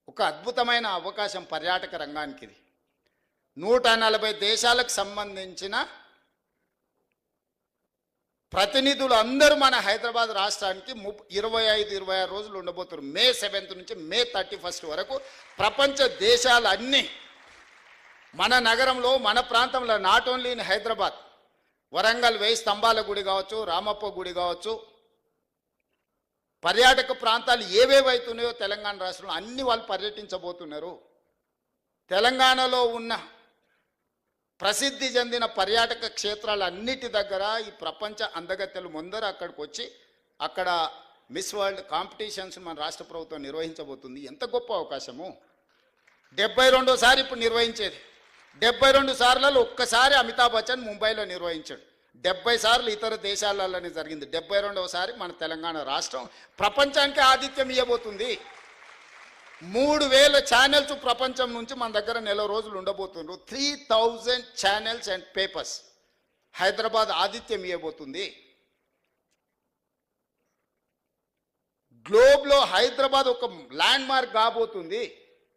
ఒక అద్భుతమైన అవకాశం పర్యాటక రంగానికి. ఇది 140 దేశాలకు సంబంధించిన ప్రతినిధులు అందరూ మన హైదరాబాద్ రాష్ట్రానికి 25-26 రోజులు ఉండబోతున్నారు. మే 7th నుంచి మే 31st వరకు ప్రపంచ దేశాలన్నీ మన నగరంలో, మన ప్రాంతంలో, not only in Hyderabad, Warangal 1000 స్తంభాల గుడి కావచ్చు, రామప్ప గుడి కావచ్చు, పర్యాటక ప్రాంతాలు ఏవేవైతున్నాయో తెలంగాణ రాష్ట్రంలో అన్ని వాళ్ళు పర్యటించబోతున్నారు. తెలంగాణలో ఉన్న ప్రసిద్ధి చెందిన పర్యాటక క్షేత్రాలన్నిటి దగ్గర ఈ ప్రపంచ అందగత్తెలు ముందర అక్కడికి వచ్చి అక్కడ మిస్ వరల్డ్ కాంపిటీషన్స్ మన రాష్ట్ర ప్రభుత్వం నిర్వహించబోతుంది. ఎంత గొప్ప అవకాశము! 72సారి ఇప్పుడు నిర్వహించేది. 72 సార్లలో ఒక్కసారి అమితాబ్ బచ్చన్ ముంబైలో నిర్వహించాడు. 70 సార్లు ఇతర దేశాలలోనే జరిగింది. 72వసారి మన తెలంగాణ రాష్ట్రం ప్రపంచానికి ఆతిథ్యం ఇవ్వబోతుంది. 3000 ఛానల్స్ ప్రపంచం నుంచి మన దగ్గర నెల రోజులు ఉండబోతున్నారు. 3000 ఛానల్స్ అండ్ పేపర్స్ హైదరాబాద్ ఆతిథ్యం ఇవ్వబోతుంది. గ్లోబ్లో హైదరాబాద్ ఒక ల్యాండ్ మార్క్ కాబోతుంది.